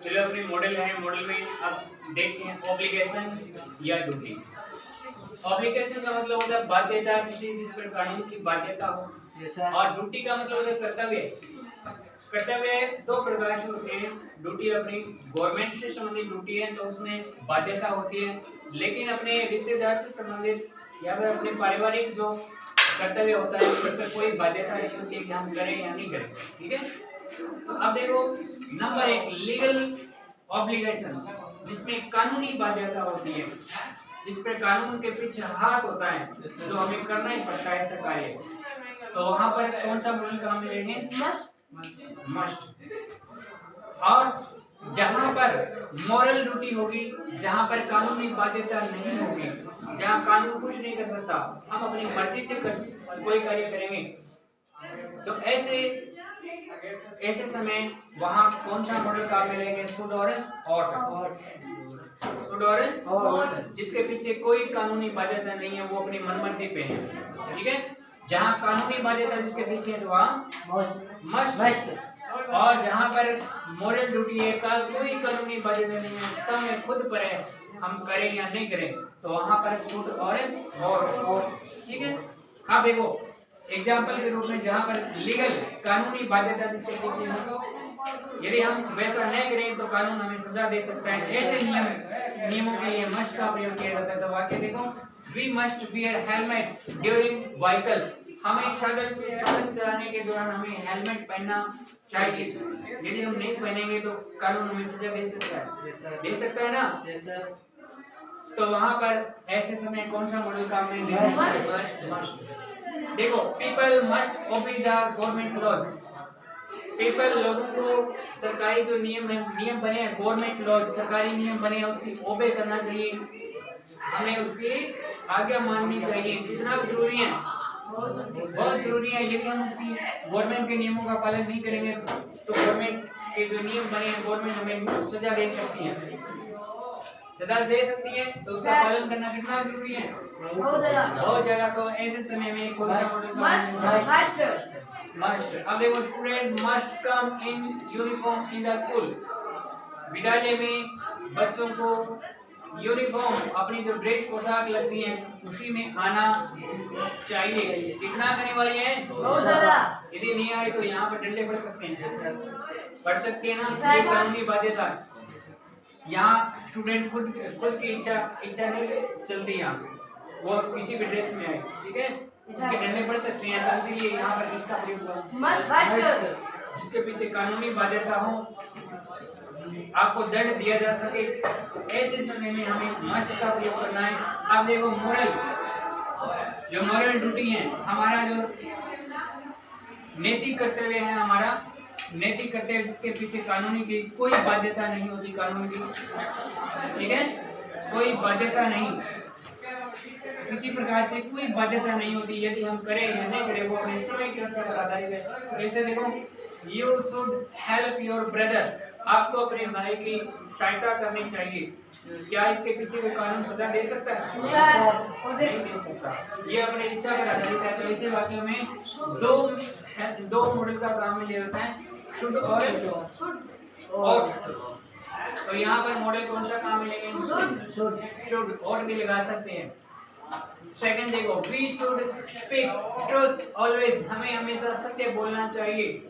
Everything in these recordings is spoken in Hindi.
चलो अपने मॉडल है, मॉडल में अब देखते हैं ऑब्लिगेशन या ड्यूटी। ऑब्लिगेशन का मतलब होता है बाध्यता, किसी जिस पर कानून की बाध्यता हो, और ड्यूटी का मतलब होता है कर्तव्य। कर्तव्य दो प्रकार के होते हैं। ड्यूटी अपनी गवर्नमेंट से संबंधित ड्यूटी है तो उसमें बाध्यता होती है, लेकिन अपने रिश्तेदार से संबंधित या फिर अपने पारिवारिक जो कर्तव्य होता है उस पर कोई बाध्यता नहीं होती है कि हम करें या नहीं करें। ठीक है, तो अब देखो नंबर 1 लीगल ऑब्लिगेशन, जिसमें कानूनी बाध्यता होती है, जिस पर कानून के पीछे हाथ होता है, जो हमें करना ही पड़ता है ऐसा कार्य। तो वहां पर कौन सा मॉडल काम में लेंगे? मस्ट। और जहां पर मॉरल ड्यूटी होगी, जहां पर कानूनी बाध्यता नहीं होगी, जहां कानून कुछ नहीं कर सकता, हम अपनी मर्जी से कोई कार्य करेंगे, तो ऐसे समय वहां कौन सा मॉडल काम में लेंगे? शुड और ought। शुड और ought, जिसके पीछे कोई कानूनी बाध्यता नहीं है, वो अपनी मनमर्जी पे है। ठीक है, जहां कानूनी बाध्यता जिसके पीछे है तो वहां मस्ट। और जहां पर मॉरल ड्यूटी है, कोई कानूनी बाध्यता नहीं है, समय खुद पर है हम करें या नहीं करें, तो वहां पर शुड और ought। ठीक है, अब देखो एग्जाम्पल के रूप में जहां पर लीगल कानूनी बाध्यता जिसके पीछे है, यदि हम वैसा नहीं करें तो कानून हमें सजा दे सकता है। ऐसे नियमों के लिए मस्ट का प्रयोग किया जाता है। तो वाक्य देखो, we must wear helmet during vehicle, हमें साधन चलाने के दौरान हमें हेलमेट पहनना चाहिए। यदि हम नहीं पहनेंगे तो कानून हमें सजा दे सकता है, दे सकता है ना। तो वहां पर ऐसे समय कौन सा मॉडल काम में लेंगे? मस्ट। देखो, people must obey the government laws, people लोगों को सरकारी जो नियम बने हैं, गवर्नमेंट लॉज सरकारी नियम बने हैं, उसकी ओबे करना चाहिए, हमें उसकी आज्ञा माननी चाहिए। कितना जरूरी है? बहुत जरूरी है। यदि हम उसकी गवर्नमेंट के नियमों का पालन नहीं करेंगे तो गवर्नमेंट के जो नियम बने हैं, गवर्नमेंट हमें सजा दे सकती है, सजा दे सकती है, तो उसका पालन करना कितना जरूरी है? बहुत ज्यादा। तो ऐसे समय में कौन सा मस्ट। अब देखो, student must come in uniform in the school, विद्यालय में बच्चों को यूनिफॉर्म अपनी जो ड्रेस पोशाक लगती है उसी में आना चाहिए। कितना अनिवार्य है? बहुत ज्यादा। यदि नहीं आए तो यहाँ पर डंडे पड़ सकते हैं, पड़ सकते हैं ना, ये कानूनी बाध्यता। यहाँ स्टूडेंट खुद की इच्छा नहीं चलती, यहाँ वो किसी भी ड्रेस में आए, ठीक है, उसके डंडे पड़ सकते हैं। तो इसीलिए यहाँ पर किसका प्रयोग हुआ? जिसके पीछे कानूनी बाध्यता हो, आपको दंड दिया जा सके, ऐसे समय में हमें मस्ट का प्रयोग करना है। आप देखो, मॉरल ड्यूटी है, हमारा जो नैतिक कर्तव्य है, हमारा नैतिक कर्तव्य जिसके पीछे कानूनी की कोई बाध्यता नहीं होती, कानून की, ठीक है, कोई बाध्यता नहीं, किसी प्रकार से कोई बाध्यता नहीं होती। यदि हम करें या नहीं करें वो अपने स्वयं की इच्छा पर आधारित है। जैसे देखो, you should help your brother, आपको अपने भाई की सहायता करनी चाहिए। क्या इसके पीछे कोई कानून सजा दे सकता है? नहीं दे सकता, ये अपनी इच्छा पर आधारित है। तो ऐसे वाक्य में दो मॉडल का काम में ले होता है, शुड और ought। तो यहाँ पर मॉडल कौन सा काम में लेंगे? शुड और भी लगा सकते हैं। सेकंड देखो, we should speak truth always, हमें हमेशा सत्य बोलना चाहिए।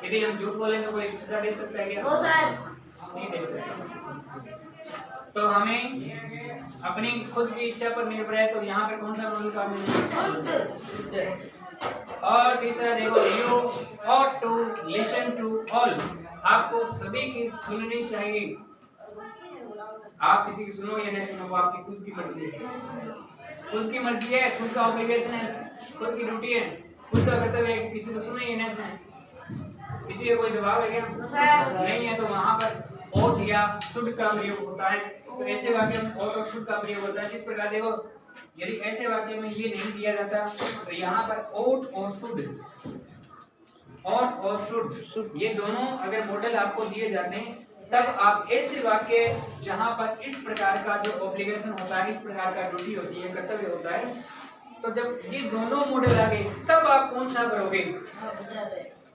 यदि हम झूठ बोलें तो कोई सजा दे सकता है क्या? नहीं दे सकता। तो हमें अपनी खुद की इच्छा पर निर्भर है। तो यहाँ पर कौन सा मॉडल काम में? और तीसरा देखो, you ought to listen to all, आपको सभी की सुननी चाहिए। आप किसी की सुनो या नहीं सुनो, वो आपकी खुद की मर्जी है, खुद की मर्जी है, खुद का ऑब्लिगेशन है, खुद की ड्यूटी है, खुद का कर्तव्य है कि किसी को सुने या नहीं सुने। किसी का कोई दबाव है क्या? नहीं है। तो वहां पर ought या should का प्रयोग होता है। तो ऐसे वाक्य में ought और should का प्रयोग होता है। किस प्रकार देखो, यदि ऐसे वाक्य में ये नहीं दिया जाता तो यहाँ पर ought और should ये दोनों अगर मॉडल आपको दिए जाते हैं, तब आप ऐसे वाक्य जहां पर इस प्रकार का जो ऑब्लिगेशन होता है, इस प्रकार का ड्यूटी होती है, कर्तव्य होता है, तो जब ये दोनों मॉडल आ गए तब आप कौन सा भरोगे?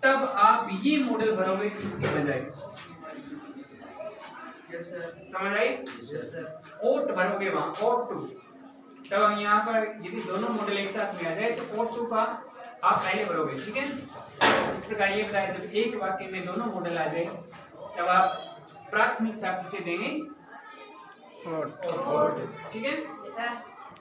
तब आप ये मॉडल भरोगे इसके बजाय। समझ आई? ओट भरोगे वहां, ओट टू। तब हम यहाँ पर यदि दोनों मॉडल एक साथ में आ जाए तो ओट टू का आप पहले भरोगे, ठीक है। इस प्रकार ये बताया, जब एक वाक्य में दोनों मॉडल आ जाए तब आप प्राथमिकता किसे देंगे? ओट, ठीक है।